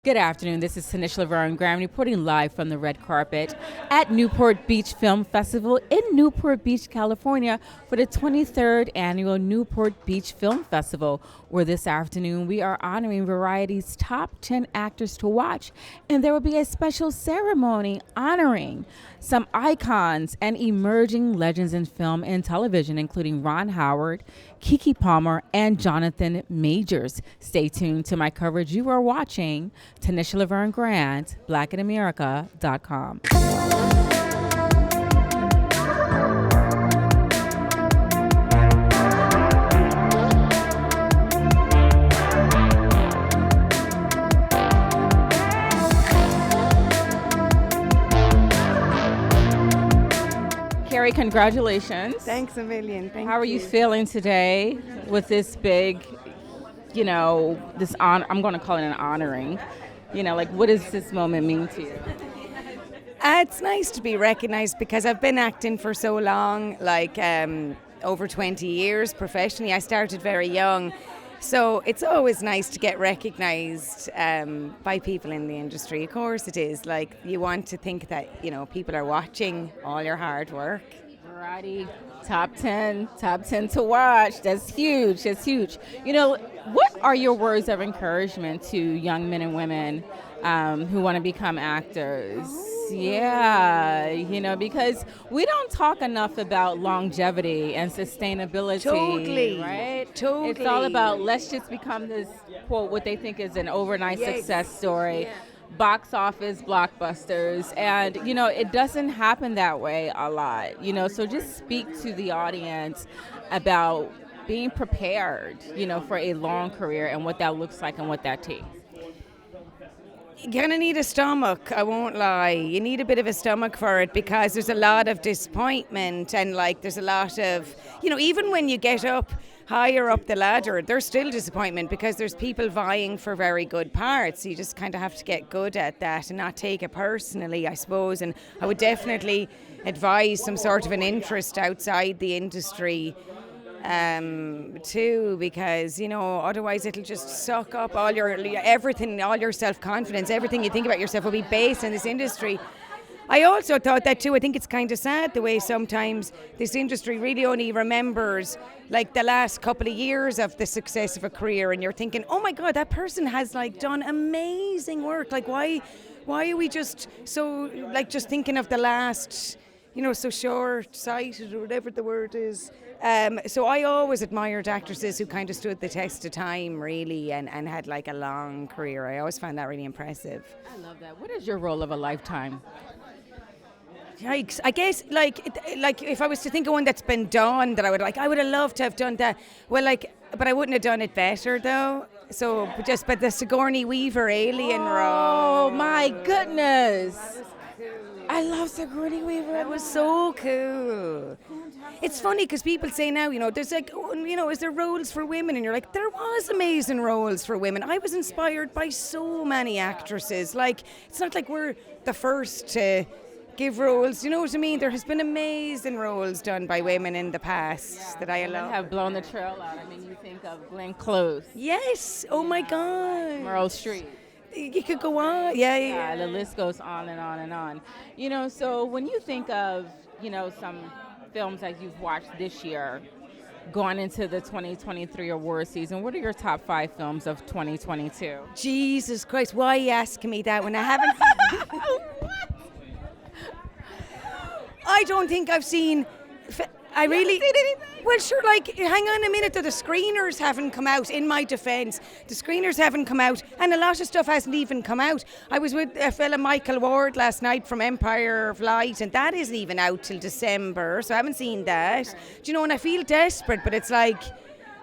Good afternoon. This is Tanisha Laverne Graham reporting live from the red carpet at Newport Beach Film Festival in Newport Beach, California for the 23rd annual Newport Beach Film Festival, where this afternoon we are honoring Variety's top 10 actors to watch, and there will be a special ceremony honoring some icons and emerging legends in film and television, including Ron Howard, Keke Palmer, and Jonathan Majors. Stay tuned to my coverage. You are watching Tanisha Laverne Grant, blackinamerica.com. Kerry, congratulations. Thanks a million. Thank you. How are you feeling today with this big, this I'm going to call it an honoring. What does this moment mean to you? It's nice to be recognized because I've been acting for so long, over 20 years professionally. I started very young. So it's always nice to get recognized by people in the industry. Of course it is. You want to think that, people are watching all your hard work. Variety, top 10 to watch. That's huge. What are your words of encouragement to young men and women who want to become actors? Yeah, because we don't talk enough about longevity and sustainability. Totally. Right? Totally. It's all about let's just become this, quote, what they think is an overnight success story. Yeah. Box office blockbusters, and it doesn't happen that way a lot. So just speak to the audience about being prepared, for a long career and what that looks like and what that takes. You're going to need a stomach, I won't lie. You need a bit of a stomach for it because there's a lot of disappointment and there's a lot of, even when you get up higher up the ladder, there's still disappointment because there's people vying for very good parts. You just kind of have to get good at that and not take it personally, I suppose. And I would definitely advise some sort of an interest outside the industry too, because otherwise it'll just suck up all your everything, all your self-confidence, everything you think about yourself will be based in this industry. I also thought that too. I think it's kind of sad the way sometimes this industry really only remembers the last couple of years of the success of a career, and you're thinking, oh my God, that person has done amazing work. Why are we just so just thinking of the last, so short-sighted or whatever the word is. So I always admired actresses who kind of stood the test of time, really, and had a long career. I always found that really impressive. I love that. What is your role of a lifetime? Yikes! I guess if I was to think of one that's been done that I would have loved to have done that. Well, but I wouldn't have done it better though. So but the Sigourney Weaver alien role. Oh my goodness! I love Sigourney Weaver. That was so cool. It's funny because people say now, there's is there roles for women? And you're like, there was amazing roles for women. I was inspired by so many actresses. It's not like we're the first to give roles. You know what I mean? There has been amazing roles done by women in the past that I love. Have blown the trail out. I mean, you think of Glenn Close. Yes. Oh my God. Meryl Streep. You could go on. Yeah. The list goes on and on and on. So when you think of, some films that you've watched this year, going into the 2023 award season, what are your top 5 films of 2022? Jesus Christ, why are you asking me that when I haven't? What? I don't think I've seen. I really. Haven't seen anything? Well, sure. Hang on a minute. The screeners haven't come out. In my defence, the screeners haven't come out, and a lot of stuff hasn't even come out. I was with a fella, Michael Ward, last night from Empire of Light, and that isn't even out till December. So I haven't seen that. Okay. Do you know? And I feel desperate, but it's I'm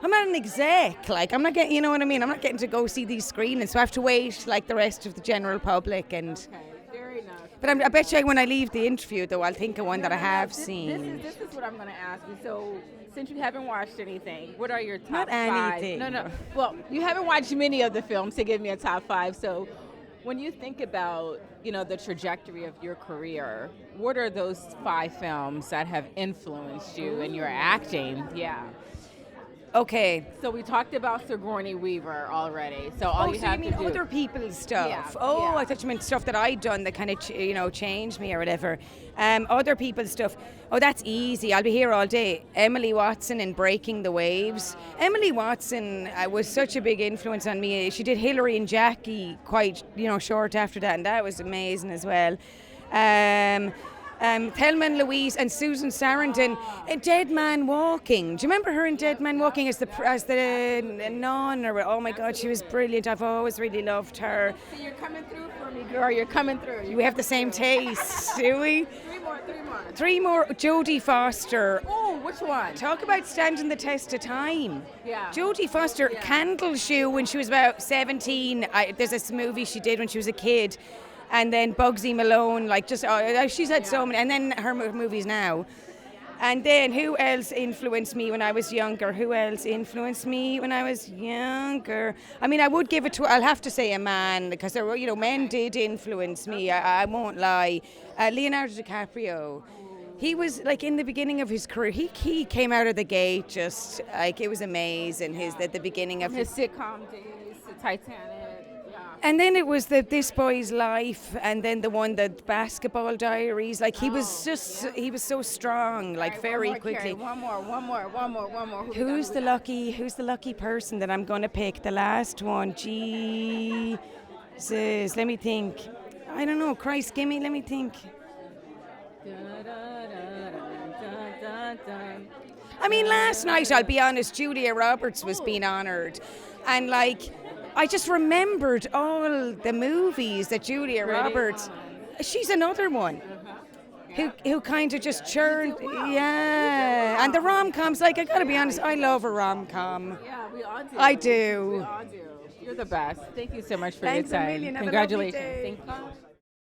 not an exec. I'm not getting. You know what I mean? I'm not getting to go see these screenings, so I have to wait the rest of the general public and. Okay. But I bet you when I leave the interview, though, I'll think of one that I have seen. This is what I'm going to ask you. So, since you haven't watched anything, what are your top Not 5? anything. No. Well, you haven't watched many of the films to give me a top 5. So, when you think about, the trajectory of your career, what are those 5 films that have influenced you in your acting? Yeah. Okay. So we talked about Sigourney Weaver already. So all you so have you mean to do. other people's stuff? Yeah, Oh, yeah. I thought you meant stuff that I'd done that kind of changed me or whatever. Other people's stuff. Oh, that's easy. I'll be here all day. Emily Watson in Breaking the Waves. Emily Watson was such a big influence on me. She did Hilary and Jackie quite short after that, and that was amazing as well. Thelma and Louise and Susan Sarandon in Dead Man Walking. Do you remember her in Dead Man Walking as the nun? Or oh my God, she was brilliant. I've always really loved her. So you're coming through for me, girl. You're coming through. We have the same taste, do we? Three more. Jodie Foster. Oh, which one? Talk about standing the test of time. Yeah. Jodie Foster, Candle Shoe when she was about 17. There's this movie she did when she was a kid. And then Bugsy Malone, she's had so many. And then her movies now. And then who else influenced me when I was younger? I mean, I would give it to, I'll have to say a man, because there were, men did influence me. I won't lie. Leonardo DiCaprio. He was like in the beginning of his career. He came out of the gate just like it was amazing. At the beginning of his sitcom days, the Titanic. And then it was This Boy's Life, and then the Basketball Diaries. Like he was so strong, like right, very quickly. Kerry, one more. Who's the lucky person that I'm going to pick? The last one. Jesus, let me think. I don't know. Christ, let me think. I mean, last night, I'll be honest, Julia Roberts was being honoured, and I just remembered all the movies that Julia Roberts. She's another one who kind of just churned. Yeah, and the rom-coms. I gotta be honest, I love a rom-com. Yeah, we all do. I do. We all do. You're the best. Thank you so much for Thanks your time. a million. Have Congratulations. a lovely day. Thank you.